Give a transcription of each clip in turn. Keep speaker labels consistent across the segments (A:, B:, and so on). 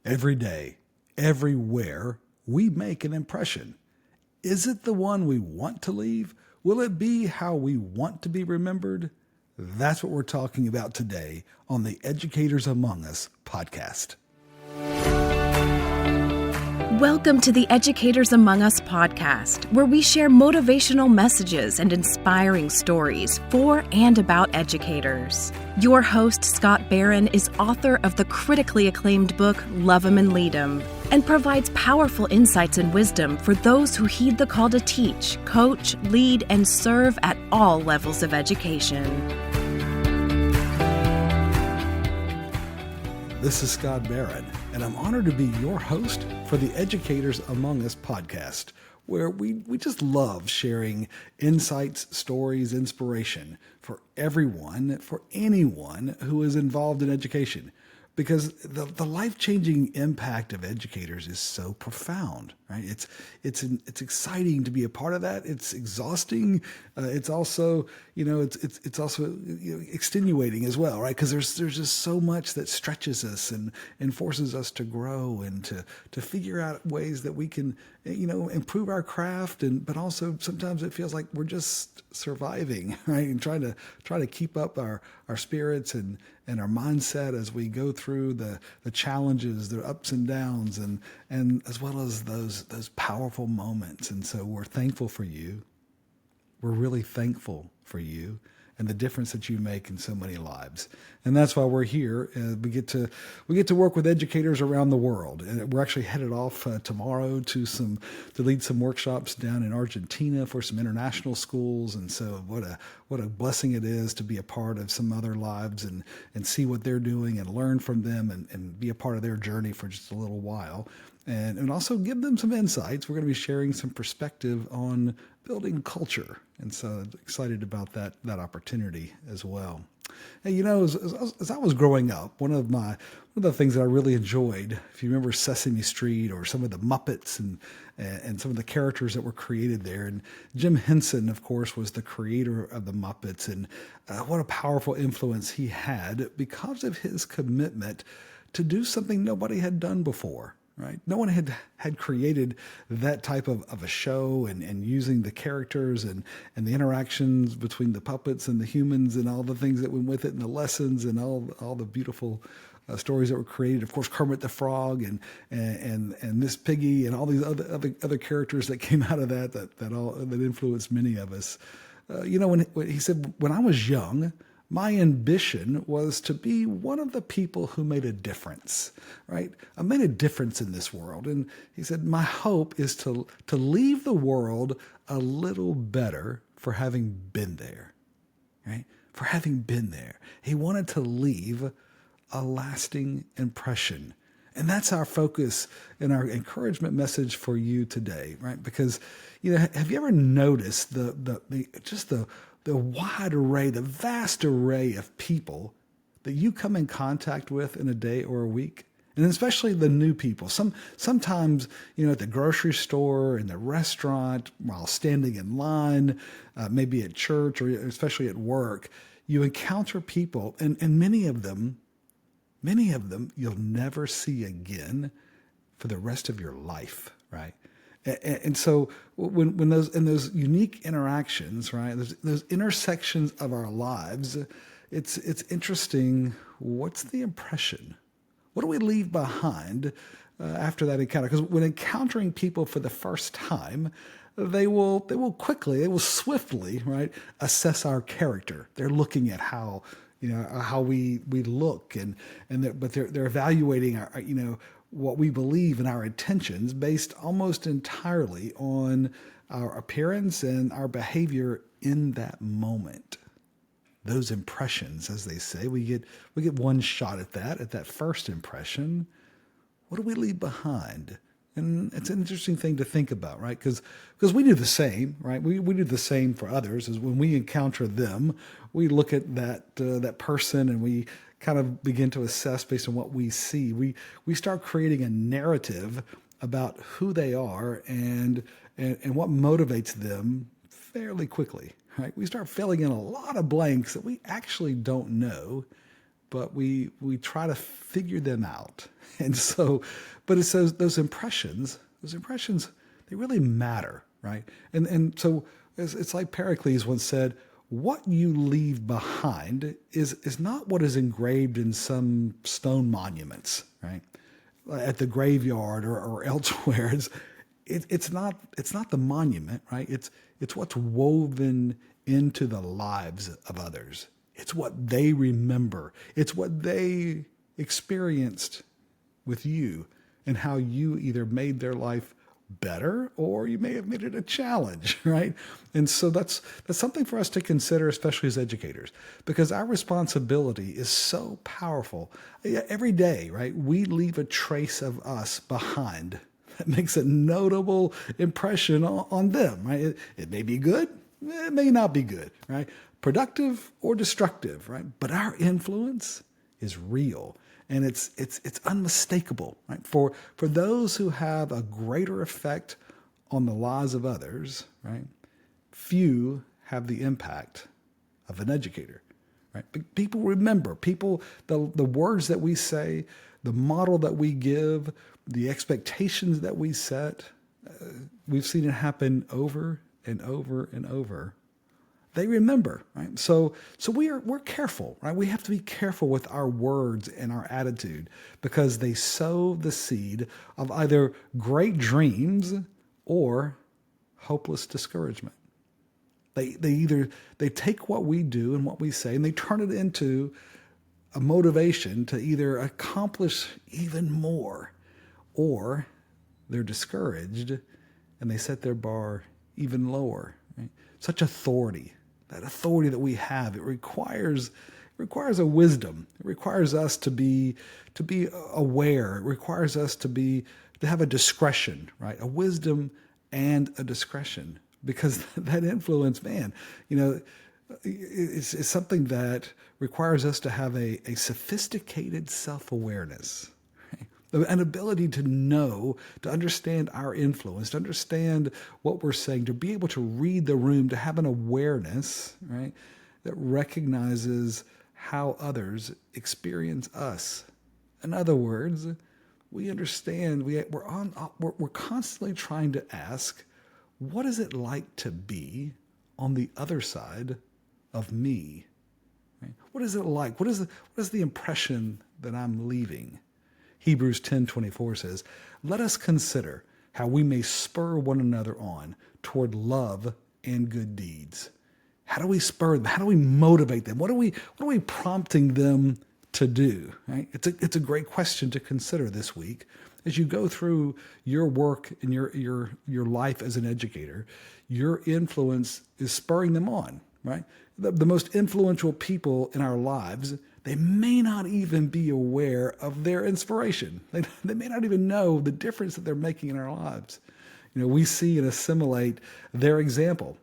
A: Every day, everywhere, we make an impression. Is it the one we want to leave? Will it be how we want to be remembered? That's what we're talking about today on the Educators Among Us podcast.
B: Welcome to the Educators Among Us podcast, where we share motivational messages and inspiring stories for and about educators. Your host, Scott Barron, is author of the critically acclaimed book, Love 'Em and Lead 'Em, and provides powerful insights and wisdom for those who heed the call to teach, coach, lead, and serve at all levels of education.
A: This is Scott Barron, and I'm honored to be your host for the Educators Among Us podcast, where we just love sharing insights, stories, inspiration for everyone, for anyone who is involved in education. Because the life-changing impact of educators is so profound, right? It's exciting to be a part of that. It's exhausting. It's also it's also extenuating as well, right? Because there's just so much that stretches us and forces us to grow and to figure out ways that we can improve our craft, but also sometimes it feels like we're just surviving, right? And trying to keep up our spirits and our mindset as we go through the challenges, the ups and downs, and as well as those powerful moments. And so we're thankful for you. We're really thankful for you and the difference that you make in so many lives. And that's why we're here. We get to work with educators around the world. And we're actually headed off tomorrow to lead some workshops down in Argentina for some international schools. And so what a blessing it is to be a part of some other lives and see what they're doing and learn from them and be a part of their journey for just a little while. And also give them some insights. We're going to be sharing some perspective on building culture. And so excited about that opportunity as well. Hey, as I was growing up, one of the things that I really enjoyed, if you remember Sesame Street or some of the Muppets and some of the characters that were created there, and Jim Henson, of course, was the creator of the Muppets, and what a powerful influence he had because of his commitment to do something nobody had done before. Right? No one had created that type of a show and using the characters and the interactions between the puppets and the humans and all the things that went with it and the lessons and all the beautiful stories that were created. Of course, Kermit the Frog and Miss Piggy and all these other characters that came out of that influenced many of us. When he said, when I was young, my ambition was to be one of the people who made a difference, right? I made a difference in this world. And he said, my hope is to leave the world a little better for having been there, right? For having been there. He wanted to leave a lasting impression. And that's our focus and our encouragement message for you today, right? Because, have you ever noticed the wide array, the vast array of people that you come in contact with in a day or a week? And especially the new people. Sometimes, at the grocery store, in the restaurant, while standing in line, maybe at church or especially at work, you encounter people, and many of them you'll never see again for the rest of your life, right? And so when those unique interactions, right, those intersections of our lives, it's interesting. What's the impression? What do we leave behind after that encounter? Because when encountering people for the first time, they will swiftly, right, assess our character. They're looking at how we look but they're evaluating our what we believe and our intentions based almost entirely on our appearance and our behavior in that moment. Those impressions, as they say, we get one shot at that first impression. What do we leave behind? And it's an interesting thing to think about, right? Because we do the same, right? We do the same for others. Is when we encounter them, we look at that person and we kind of begin to assess based on what we see. We start creating a narrative about who they are and what motivates them fairly quickly, right? We start filling in a lot of blanks that we actually don't know but we try to figure them out. And so, but it says those impressions, they really matter, right? And so it's like Pericles once said, what you leave behind is not what is engraved in some stone monuments, right? At the graveyard or elsewhere. It's not the monument, right? It's what's woven into the lives of others. It's what they remember. It's what they experienced with you and how you either made their life better or you may have made it a challenge, right? And so that's something for us to consider, especially as educators, because our responsibility is so powerful. Every day, right, we leave a trace of us behind that makes a notable impression on them, right? It may be good, it may not be good, right? Productive or destructive, right? But our influence is real. And it's unmistakable, right? For those who have a greater effect on the lives of others, right? Few have the impact of an educator, right? But people remember, the words that we say, the model that we give, the expectations that we set, we've seen it happen over and over and over. They remember, right? So we're careful, right? We have to be careful with our words and our attitude because they sow the seed of either great dreams or hopeless discouragement. They take what we do and what we say and they turn it into a motivation to either accomplish even more, or they're discouraged and they set their bar even lower, right? Such authority. That authority that we have, it requires a wisdom. It requires us to be aware. It requires us to have a discretion, right? A wisdom and a discretion, because that influence, man, it's something that requires us to have a sophisticated self-awareness. An ability to know, to understand our influence, to understand what we're saying, to be able to read the room, to have an awareness, right, that recognizes how others experience us. In other words, we understand we're constantly trying to ask, what is it like to be on the other side of me? Right? What is it like? What is the impression that I'm leaving? Hebrews 10:24 says, let us consider how we may spur one another on toward love and good deeds. How do we spur them? How do we motivate them? What are we prompting them to do? Right? It's a great question to consider this week as you go through your work and your life as an educator. Your influence is spurring them on, right? The most influential people in our lives, they may not even be aware of their inspiration. They may not even know the difference that they're making in our lives. We see and assimilate their example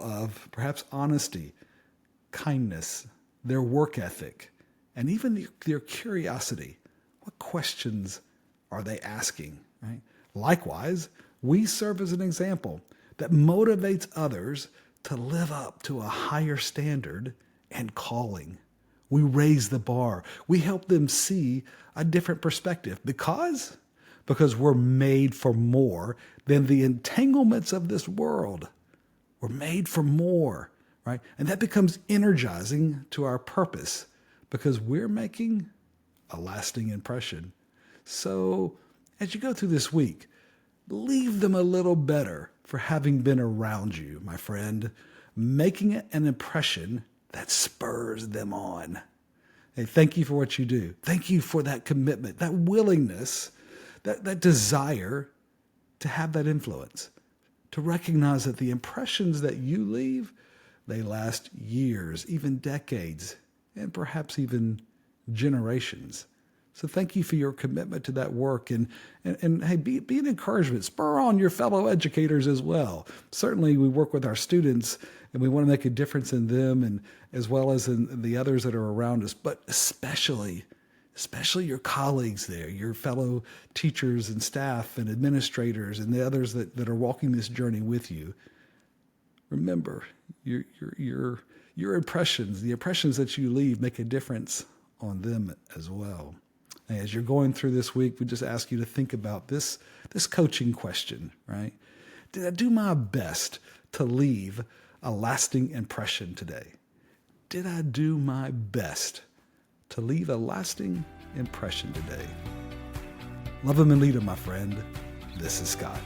A: of perhaps honesty, kindness, their work ethic, and even their curiosity. What questions are they asking, right? Likewise, we serve as an example that motivates others to live up to a higher standard and calling. We raise the bar. We help them see a different perspective because we're made for more than the entanglements of this world. We're made for more, right? And that becomes energizing to our purpose because we're making a lasting impression. So as you go through this week, leave them a little better for having been around you, my friend, making it an impression that spurs them on. Hey, thank you for what you do. Thank you for that commitment, that willingness, that desire to have that influence, to recognize that the impressions that you leave, they last years, even decades, and perhaps even generations. So thank you for your commitment to that work and hey, be an encouragement. Spur on your fellow educators as well. Certainly we work with our students and we want to make a difference in them and as well as in the others that are around us, but especially your colleagues there, your fellow teachers and staff and administrators and the others that are walking this journey with you. Remember, your impressions, the impressions that you leave make a difference on them as well. As you're going through this week, we just ask you to think about this coaching question, right? Did I do my best to leave a lasting impression today? Did I do my best to leave a lasting impression today? Love him and lead him, my friend. This is Scott.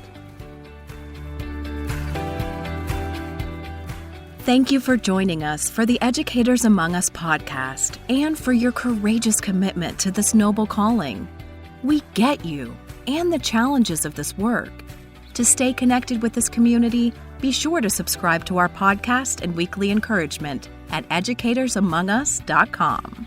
B: Thank you for joining us for the Educators Among Us podcast and for your courageous commitment to this noble calling. We get you and the challenges of this work. To stay connected with this community, be sure to subscribe to our podcast and weekly encouragement at educatorsamongus.com.